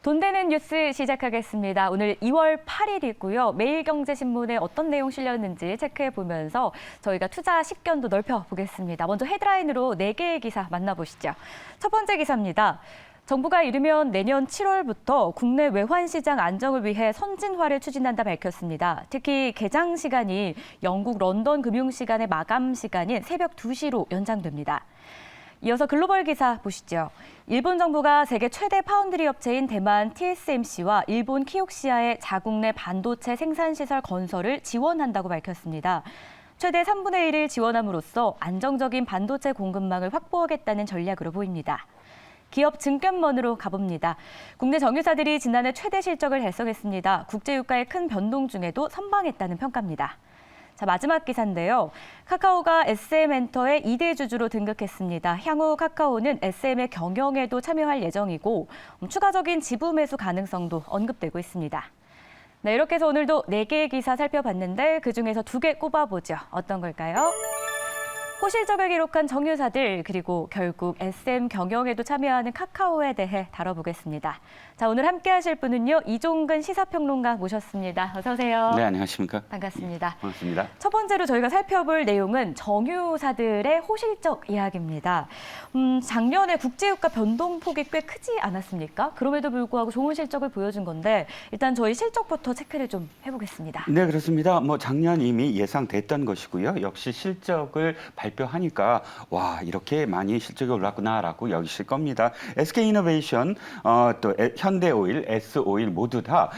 돈 되는 뉴스 시작하겠습니다. 오늘 2월 8일이고요. 매일경제신문에 어떤 내용 실렸는지 체크해보면서 저희가 투자 식견도 넓혀보겠습니다. 먼저 헤드라인으로 4개의 기사 만나보시죠. 첫 번째 기사입니다. 정부가 이르면 내년 7월부터 국내 외환시장 안정을 위해 선진화를 추진한다 밝혔습니다. 특히 개장 시간이 영국 런던 금융시간의 마감 시간인 새벽 2시로 연장됩니다. 이어서 글로벌 기사 보시죠. 일본 정부가 세계 최대 파운드리 업체인 대만 TSMC와 일본 키옥시아의 자국 내 반도체 생산시설 건설을 지원한다고 밝혔습니다. 최대 3분의 1을 지원함으로써 안정적인 반도체 공급망을 확보하겠다는 전략으로 보입니다. 기업 증권면으로 가봅니다. 국내 정유사들이 지난해 최대 실적을 달성했습니다. 국제유가의 큰 변동 중에도 선방했다는 평가입니다. 자, 마지막 기사인데요. 카카오가 SM엔터의 2대 주주로 등극했습니다. 향후 카카오는 SM의 경영에도 참여할 예정이고 추가적인 지분 매수 가능성도 언급되고 있습니다. 네, 이렇게 해서 오늘도 4개의 기사 살펴봤는데 그중에서 2개 꼽아보죠. 어떤 걸까요? 호실적을 기록한 정유사들, 그리고 결국 SM 경영에도 참여하는 카카오에 대해 다뤄보겠습니다. 자, 오늘 함께하실 분은요, 이종근 시사평론가 모셨습니다. 어서 오세요. 네, 안녕하십니까? 반갑습니다. 반갑습니다. 첫 번째로 저희가 살펴볼 내용은 정유사들의 호실적 이야기입니다. 작년에 국제유가 변동폭이 꽤 크지 않았습니까? 그럼에도 불구하고 좋은 실적을 보여준 건데 일단 저희 실적부터 체크를 좀 해보겠습니다. 네, 그렇습니다. 작년 이미 예상됐던 것이고요. 역시 실적을 발표하니까 와, 이렇게 많이 실적이 올랐구나라고 여기실 겁니다. SK이노베이션, 또 현대오일, S오일 모두 다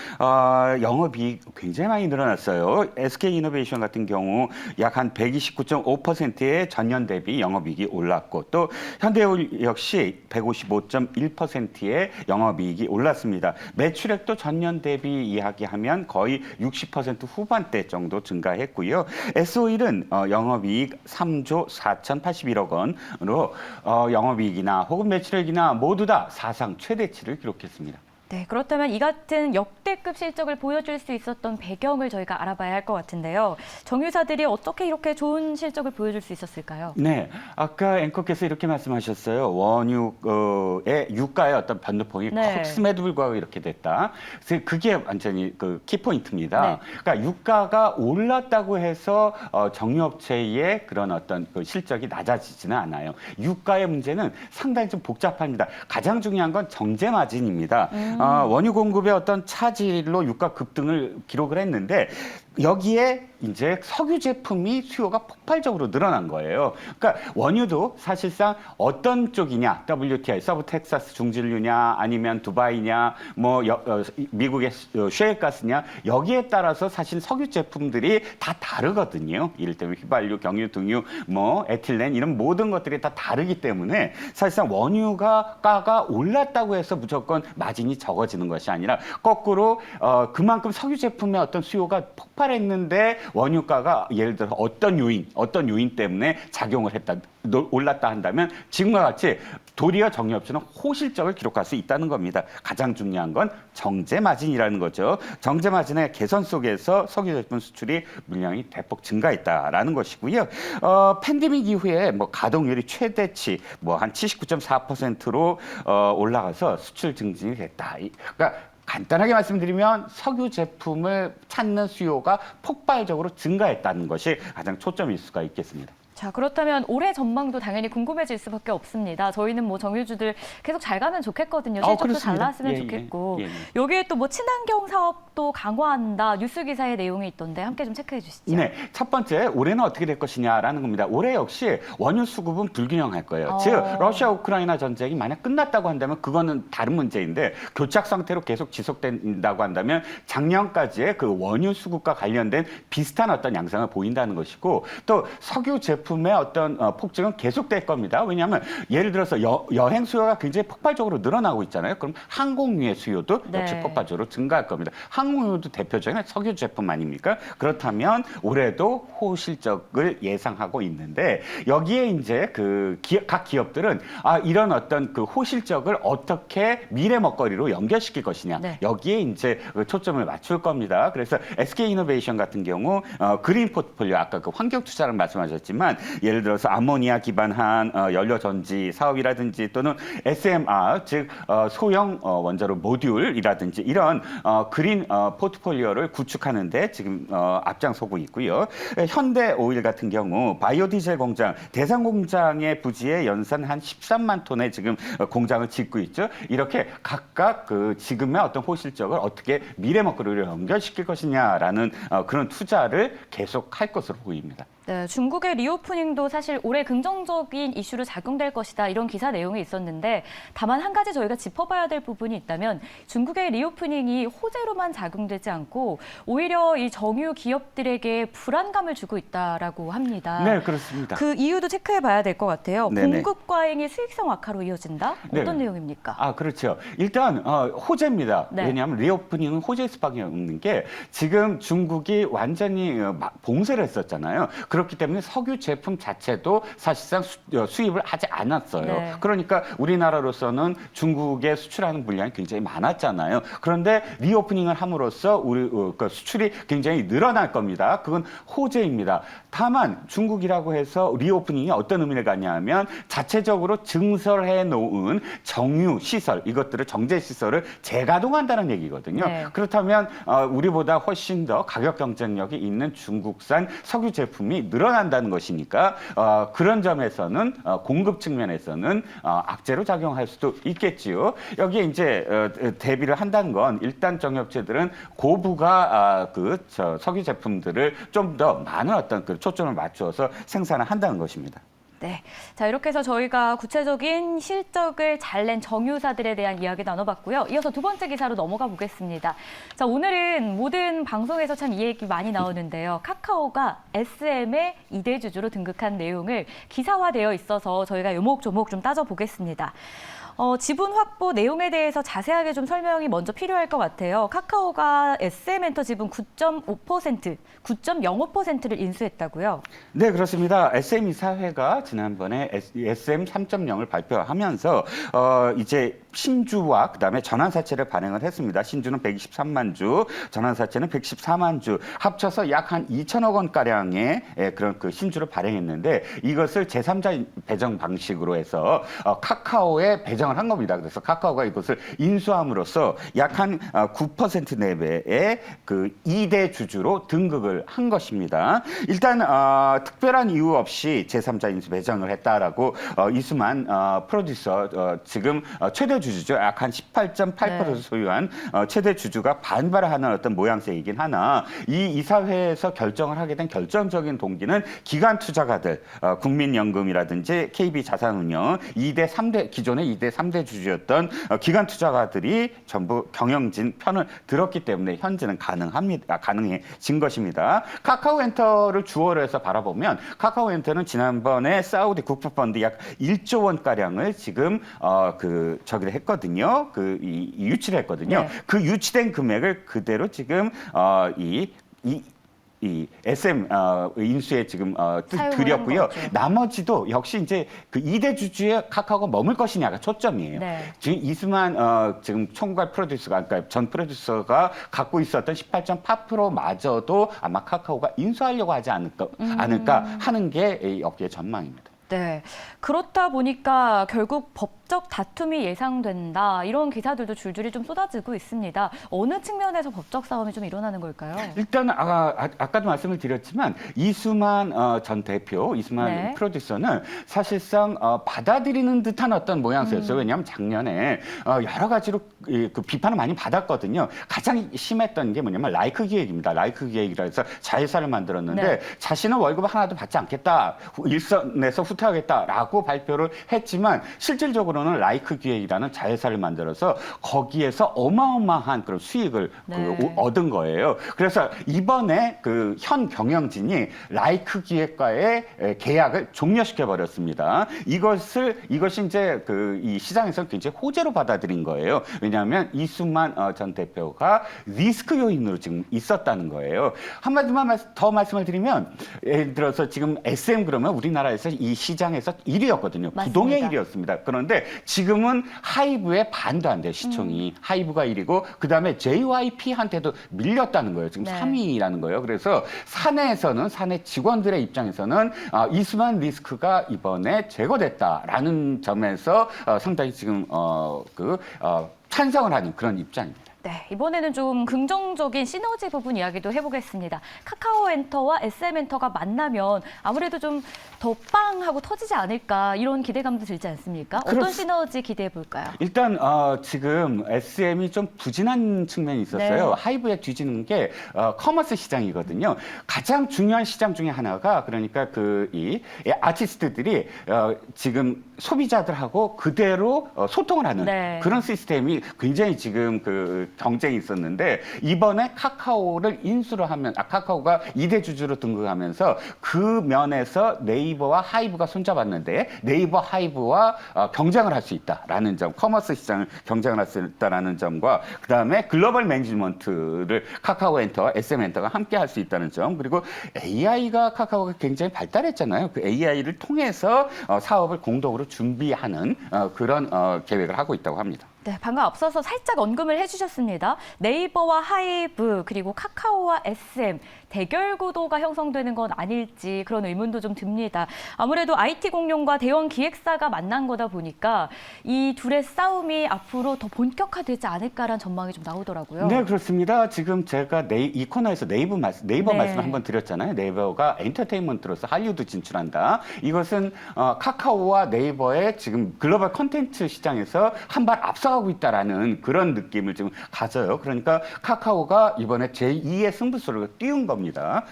영업이익 굉장히 많이 늘어났어요. SK이노베이션 같은 경우 약 한 129.5%의 전년 대비 영업이익이 올랐고 또 현대오일 역시 155.1%의 영업이익이 올랐습니다. 매출액도 전년 대비 이야기하면 거의 60% 후반대 정도 증가했고요. S오일은 영업이익 3조 4,081억 원으로 영업이익이나 혹은 매출액이나 모두 다 사상 최대치를 기록했습니다. 네, 그렇다면 이 같은 역대급 실적을 보여줄 수 있었던 배경을 저희가 알아봐야 할 것 같은데요. 정유사들이 어떻게 이렇게 좋은 실적을 보여줄 수 있었을까요? 네, 아까 앵커께서 이렇게 말씀하셨어요. 원유의 유가의 어떤 변동폭이 컸음에도 불구하고 이렇게 됐다. 그래서 그게 완전히 그 키포인트입니다. 네. 그러니까 유가가 올랐다고 해서 정유업체의 그런 어떤 그 실적이 낮아지지는 않아요. 유가의 문제는 상당히 좀 복잡합니다. 가장 중요한 건 정제 마진입니다. 원유 공급의 어떤 차질로 유가 급등을 기록을 했는데 여기에 이제 석유 제품이 수요가 폭발적으로 늘어난 거예요. 그러니까 원유도 사실상 어떤 쪽이냐, WTI, 서브 텍사스 중진류냐, 아니면 두바이냐, 미국의 셰일가스냐, 여기에 따라서 사실 석유 제품들이 다 다르거든요. 이를테면 휘발유, 경유, 등유, 에틸렌 이런 모든 것들이 다 다르기 때문에 사실상 원유가가 올랐다고 해서 무조건 마진이 적어지는 것이 아니라 거꾸로 그만큼 석유 제품의 어떤 수요가 폭발했는데 원유가가 예를 들어서 어떤 요인 때문에 작용을 했다, 올랐다 한다면 지금과 같이 도리어 정유업체는 호실적을 기록할 수 있다는 겁니다. 가장 중요한 건 정제 마진이라는 거죠. 정제 마진의 개선 속에서 석유 제품 수출이 물량이 대폭 증가했다라는 것이고요. 팬데믹 이후에 가동률이 최대치 한 79.4%로 올라가서 수출 증진이 됐다. 그러니까 간단하게 말씀드리면 석유 제품을 찾는 수요가 폭발적으로 증가했다는 것이 가장 초점일 수가 있겠습니다. 자, 그렇다면 올해 전망도 당연히 궁금해질 수밖에 없습니다. 저희는 정유주들 계속 잘 가면 좋겠거든요. 실적도 잘 나왔으면 좋겠고. 여기에 또 친환경 사업도 강화한다. 뉴스 기사의 내용이 있던데 함께 좀 체크해 주시죠. 네, 첫 번째 올해는 어떻게 될 것이냐라는 겁니다. 올해 역시 원유 수급은 불균형할 거예요. 즉 러시아 우크라이나 전쟁이 만약 끝났다고 한다면 그거는 다른 문제인데 교착 상태로 계속 지속된다고 한다면 작년까지의 그 원유 수급과 관련된 비슷한 어떤 양상을 보인다는 것이고 또 석유 제품의 어떤 폭증은 계속될 겁니다. 왜냐하면 예를 들어서 여행 수요가 굉장히 폭발적으로 늘어나고 있잖아요. 그럼 항공유의 수요도 역시 폭발적으로 증가할 겁니다. 항공유도 대표적인 석유 제품 아닙니까? 그렇다면 올해도 호실적을 예상하고 있는데 여기에 이제 각 기업들은 이런 어떤 그 호실적을 어떻게 미래 먹거리로 연결시킬 것이냐. 여기에 이제 초점을 맞출 겁니다. 그래서 SK이노베이션 같은 경우 그린 포트폴리오 아까 그 환경 투자를 말씀하셨지만 예를 들어서 암모니아 기반한 연료 전지 사업이라든지 또는 SMR 즉 소형 원자로 모듈이라든지 이런 그린 포트폴리오를 구축하는데 지금 앞장서고 있고요. 현대 오일 같은 경우 바이오디젤 공장 대산 공장의 부지에 연산 한 13만 톤의 지금 공장을 짓고 있죠. 이렇게 각각 그 지금의 어떤 호실적을 어떻게 미래 먹거리로 연결시킬 것이냐라는 그런 투자를 계속할 것으로 보입니다. 네, 중국의 리오프닝도 사실 올해 긍정적인 이슈로 작용될 것이다 이런 기사 내용이 있었는데 다만 한 가지 저희가 짚어봐야 될 부분이 있다면 중국의 리오프닝이 호재로만 작용되지 않고 오히려 이 정유 기업들에게 불안감을 주고 있다라고 합니다. 네, 그렇습니다. 그 이유도 체크해봐야 될 것 같아요. 네네. 공급 과잉이 수익성 악화로 이어진다? 어떤 네. 내용입니까? 그렇죠. 일단 호재입니다. 네. 왜냐하면 리오프닝은 호재일 수밖에 없는 게 지금 중국이 완전히 봉쇄를 했었잖아요. 그렇기 때문에 석유 제품 자체도 사실상 수입을 하지 않았어요. 네. 그러니까 우리나라로서는 중국에 수출하는 물량이 굉장히 많았잖아요. 그런데 리오프닝을 함으로써 우리 그 수출이 굉장히 늘어날 겁니다. 그건 호재입니다. 다만 중국이라고 해서 리오프닝이 어떤 의미를 갖냐면 자체적으로 증설해 놓은 정유 시설 이것들을 정제 시설을 재가동한다는 얘기거든요. 네. 그렇다면 우리보다 훨씬 더 가격 경쟁력이 있는 중국산 석유 제품이 늘어난다는 것이니까 그런 점에서는 공급 측면에서는 악재로 작용할 수도 있겠지요. 여기에 이제 대비를 한다는 건 일단 정유업체들은 고부가 석유 제품들을 좀 더 많은 어떤 그 초점을 맞추어서 생산을 한다는 것입니다. 네. 자, 이렇게 해서 저희가 구체적인 실적을 잘 낸 정유사들에 대한 이야기 나눠봤고요. 이어서 두 번째 기사로 넘어가 보겠습니다. 자, 오늘은 모든 방송에서 참 이 얘기 많이 나오는데요. 카카오가 SM의 2대 주주로 등극한 내용을 기사화되어 있어서 저희가 요목조목 좀 따져보겠습니다. 지분 확보 내용에 대해서 자세하게 좀 설명이 먼저 필요할 것 같아요. 카카오가 SM엔터 지분 9.5%, 9.05%를 인수했다고요? 네, 그렇습니다. SM 이사회가 지난번에 SM 3.0을 발표하면서 이제 신주와 그다음에 전환사채를 발행을 했습니다. 신주는 123만 주, 전환사채는 114만 주, 합쳐서 약 한 2천억 원 가량의 그런 그 신주를 발행했는데 이것을 제3자 배정 방식으로 해서 카카오에 배정을 한 겁니다. 그래서 카카오가 이것을 인수함으로써 약 한 9% 내외의 그 2대 주주로 등극을 한 것입니다. 일단 특별한 이유 없이 제3자 인수 배정을 했다라고 이수만 프로듀서 지금 최대 주주죠. 약 한 18.8% 소유한 최대 주주가 반발하는 어떤 모양새이긴 하나 이 이사회에서 결정을 하게 된 결정적인 동기는 기관 투자가들, 국민연금이라든지 KB자산운용 2대 3대 기존의 2대 3대 주주였던 기관 투자가들이 전부 경영진 편을 들었기 때문에 현재는 가능해진 것입니다. 카카오엔터를 주어로 해서 바라보면 카카오엔터는 지난번에 사우디 국부펀드 약 1조 원 가량을 지금 저기를 했거든요. 유치를 했거든요. 네. 그 유치된 금액을 그대로 지금 이 SM 인수에 지금 드렸고요. 거죠. 나머지도 역시 이제 그 2대 주주의 카카오가 머물 것이냐가 초점이에요. 네. 지금 이수만 지금 총괄 프로듀서가 그러니까 전 프로듀서가 갖고 있었던 18.8%마저도 아마 카카오가 인수하려고 하지 않을까 하는 게 이 업계의 전망입니다. 네. 그렇다 보니까 결국 법적 다툼이 예상된다. 이런 기사들도 줄줄이 좀 쏟아지고 있습니다. 어느 측면에서 법적 싸움이 좀 일어나는 걸까요? 일단 아까도 말씀을 드렸지만 이수만 전 대표, 이수만 네. 프로듀서는 사실상 받아들이는 듯한 어떤 모양새였어요. 왜냐하면 작년에 여러 가지로 그 비판을 많이 받았거든요. 가장 심했던 게 뭐냐면 라이크 기획입니다. 라이크 기획이라 해서 자회사를 만들었는데 네. 자신은 월급 하나도 받지 않겠다. 일선에서 후퇴하겠다라고 발표를 했지만 실질적으로는 라이크 기획이라는 자회사를 만들어서 거기에서 어마어마한 그런 수익을 네. 얻은 거예요. 그래서 이번에 그 현 경영진이 라이크 기획과의 계약을 종료시켜 버렸습니다. 이것이 이제 이 시장에서 굉장히 호재로 받아들인 거예요. 왜냐하면 이수만 전 대표가 리스크 요인으로 지금 있었다는 거예요. 한마디만 더 말씀을 드리면 예를 들어서 지금 SM 그러면 우리나라에서 이 시장에서 1위였거든요. 부동의 1위였습니다. 그런데 있었는데 지금은 하이브의 반도 안 돼요. 시총이. 하이브가 1위고 그다음에 JYP한테도 밀렸다는 거예요. 지금 네. 3위라는 거예요. 그래서 사내에서는 사내 직원들의 입장에서는 이수만 리스크가 이번에 제거됐다라는 점에서 상당히 지금 찬성을 하는 그런 입장입니다. 네, 이번에는 좀 긍정적인 시너지 부분 이야기도 해보겠습니다. 카카오엔터와 SM엔터가 만나면 아무래도 좀 더 빵하고 터지지 않을까 이런 기대감도 들지 않습니까? 어떤 시너지 기대해 볼까요? 일단 지금 SM이 좀 부진한 측면이 있었어요. 네. 하이브에 뒤지는 게 커머스 시장이거든요. 가장 중요한 시장 중에 하나가 그러니까 이 아티스트들이 지금 소비자들하고 그대로 소통을 하는 네. 그런 시스템이 굉장히 지금 경쟁이 있었는데 이번에 카카오를 인수를 하면 카카오가 2대 주주로 등극하면서 그 면에서 네이버와 하이브가 손잡았는데 네이버 하이브와 경쟁을 할 수 있다라는 점, 커머스 시장을 경쟁을 할 수 있다라는 점과 그다음에 글로벌 매니지먼트를 카카오엔터와 SM엔터가 함께 할 수 있다는 점, 그리고 AI가 카카오가 굉장히 발달했잖아요. 그 AI를 통해서 사업을 공동으로 준비하는 그런 계획을 하고 있다고 합니다. 네, 방금 앞서서 살짝 언급을 해주셨습니다. 네이버와 하이브 그리고 카카오와 SM 대결 구도가 형성되는 건 아닐지 그런 의문도 좀 듭니다. 아무래도 IT 공룡과 대형 기획사가 만난 거다 보니까 이 둘의 싸움이 앞으로 더 본격화되지 않을까라는 전망이 좀 나오더라고요. 네, 그렇습니다. 지금 제가 이 코너에서 네이버 네. 말씀을 한번 드렸잖아요. 네이버가 엔터테인먼트로서 할리우드 진출한다. 이것은 카카오와 네이버의 지금 글로벌 콘텐츠 시장에서 한 발 앞서가고 있다라는 그런 느낌을 지금 가져요. 그러니까 카카오가 이번에 제2의 승부수를 띄운 겁니다.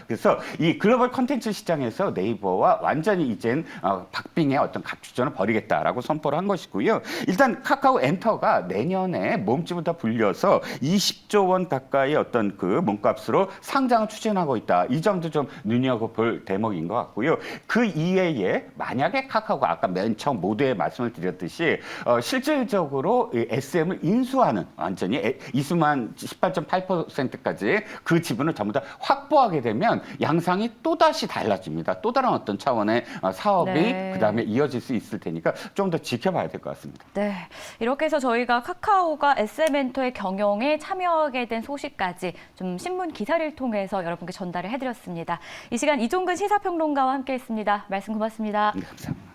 그래서 이 글로벌 콘텐츠 시장에서 네이버와 완전히 이젠 박빙의 어떤 각주전을 벌이겠다라고 선포를 한 것이고요. 일단 카카오 엔터가 내년에 몸집을 더 불려서 20조 원 가까이 어떤 그 몸값으로 상장을 추진하고 있다. 이 점도 좀 눈여겨볼 대목인 것 같고요. 그 이외에 만약에 카카오가 아까 맨 처음 모두에 말씀을 드렸듯이 실질적으로 SM을 인수하는 완전히 이수만 18.8%까지 그 지분을 전부 다 확보하게 되면 양상이 또다시 달라집니다. 또 다른 어떤 차원의 사업이 네. 그다음에 이어질 수 있을 테니까 좀 더 지켜봐야 될 것 같습니다. 네, 이렇게 해서 저희가 카카오가 SM엔터의 경영에 참여하게 된 소식까지 좀 신문 기사를 통해서 여러분께 전달을 해드렸습니다. 이 시간 이종근 시사평론가와 함께했습니다. 말씀 고맙습니다. 네, 감사합니다.